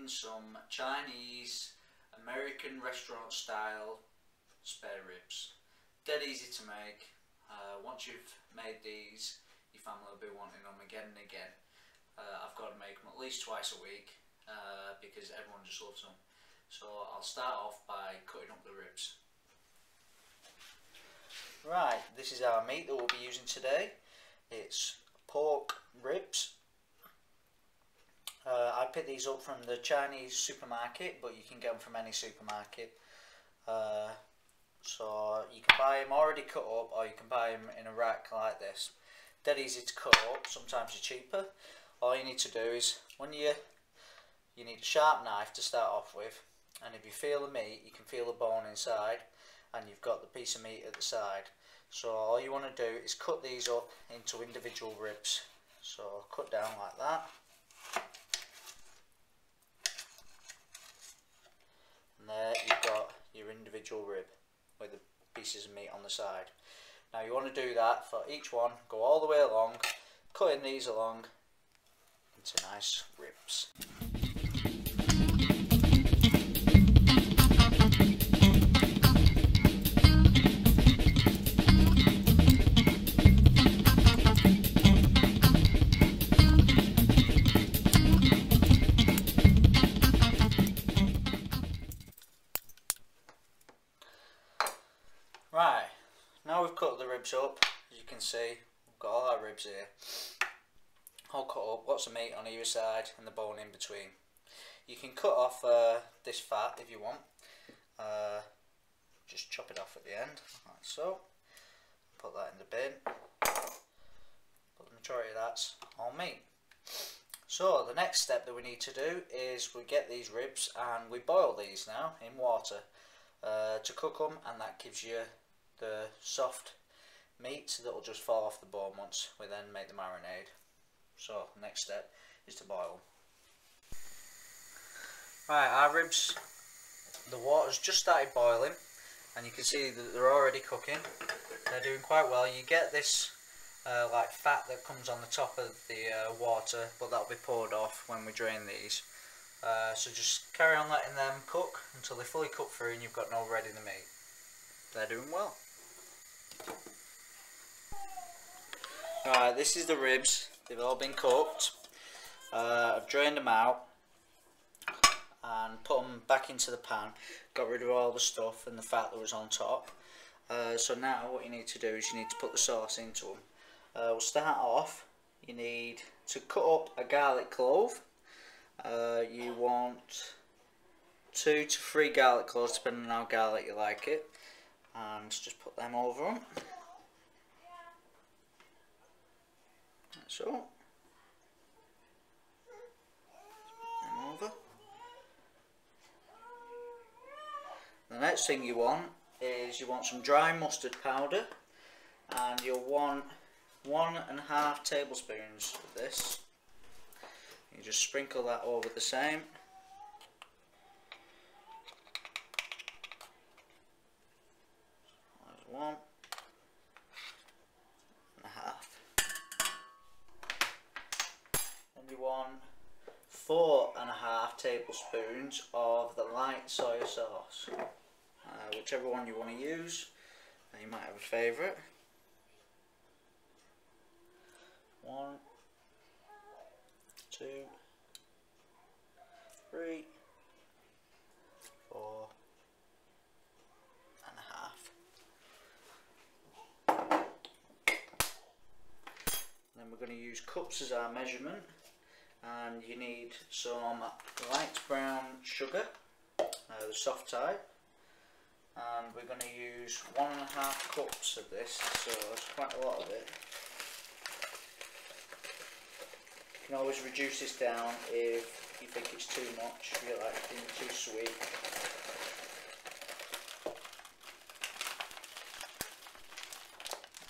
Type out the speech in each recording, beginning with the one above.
some Chinese, American restaurant style spare ribs. Dead easy to make. Once you've made these, your family will be wanting them again and again. I've got to make them at least twice a week because everyone just loves them. So I'll start off by cutting up the ribs. Right, this is our meat that we'll be using today. It's pork ribs. I picked these up from the Chinese supermarket, but you can get them from any supermarket. So you can buy them already cut up, or you can buy them in a rack like this. Dead easy to cut up, sometimes they're cheaper. All you need to do is, when you need a sharp knife to start off with, and if you feel the meat, you can feel the bone inside, and you've got the piece of meat at the side. So all you want to do is cut these up into individual ribs. So cut down like that. And there you've got your individual rib with the pieces of meat on the side. Now you want to do that for each one, go all the way along, cutting these along into nice ribs. Right, now we've cut the ribs up. As you can see, we've got all our ribs here all cut up, lots of meat on either side and the bone in between. You can cut off this fat if you want, just chop it off at the end like so, put that in the bin, but the majority of that's all meat. So the next step that we need to do is we get these ribs and we boil these now in water to cook them, and that gives you the soft meat that will just fall off the bone once we then make the marinade. So the next step is to boil them. Right, our ribs, the water's just started boiling, and you can see that they're already cooking. They're doing quite well. You get this like fat that comes on the top of the water, but that'll be poured off when we drain these. So just carry on letting them cook until they fully cook through and you've got no red in the meat. They're doing well. Alright, this is the ribs. They've all been cooked. I've drained them out and put them back into the pan. Got rid of all the stuff and the fat that was on top. So now what you need to do is you need to put the sauce into them. We'll start off. You need to cut up a garlic clove. You want 2 to 3 garlic cloves depending on how garlic you like it, and just put them over them. So, put them over. The next thing you want is you want some dry mustard powder, and you'll want 1.5 tablespoons of this. You just sprinkle that over the same. There's 1.5. And you want 4.5 tablespoons of the light soy sauce. Whichever one you want to use. You might have a favourite. 1, 2, 3, 4.5. Then we're going to use cups as our measurement, and you need some light brown sugar, the soft type, and we're going to use 1.5 cups of this, so it's quite a lot of it. You can always reduce this down if you think it's too much, if you like things too sweet.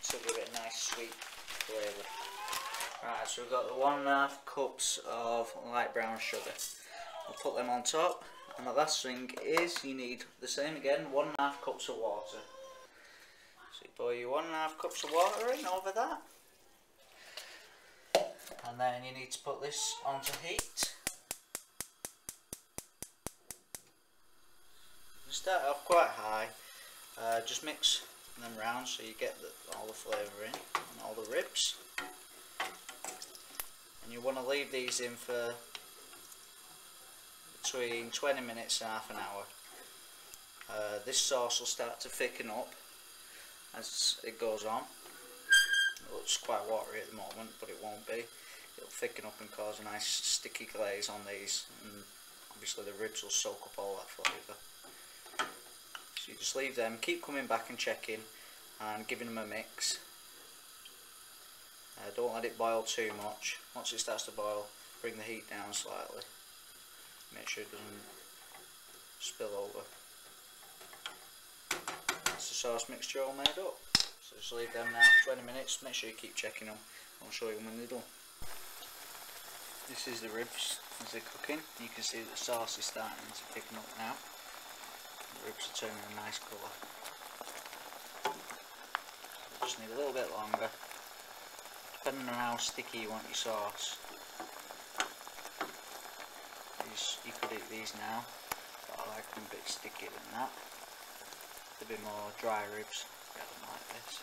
So give it a nice sweet flavour. Right, so we've got the 1.5 cups of light brown sugar. I'll put them on top, and the last thing is you need the same again, 1.5 cups of water. So you pour your 1.5 cups of water in over that. And then you need to put this onto heat. Start off quite high, just mix them round so you get all the flavour in and all the ribs. And you want to leave these in for between 20 minutes and half an hour. This sauce will start to thicken up as it goes on. It looks quite watery at the moment, but it won't be. It'll thicken up and cause a nice sticky glaze on these, and obviously the ribs will soak up all that flavour. So you just leave them, keep coming back and checking and giving them a mix. Don't let it boil too much. Once it starts to boil, bring the heat down slightly. Make sure it doesn't spill over. That's the sauce mixture all made up. So just leave them now, 20 minutes, make sure you keep checking them. I'll show you when they're done. This is the ribs as they're cooking. You can see that the sauce is starting to thicken up now. The ribs are turning a nice colour. Just need a little bit longer. Depending on how sticky you want your sauce. You could eat these now, but I like them a bit stickier than that. A bit more dry ribs, get them like this.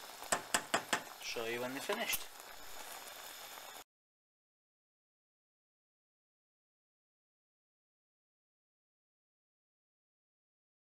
Show you when they're finished.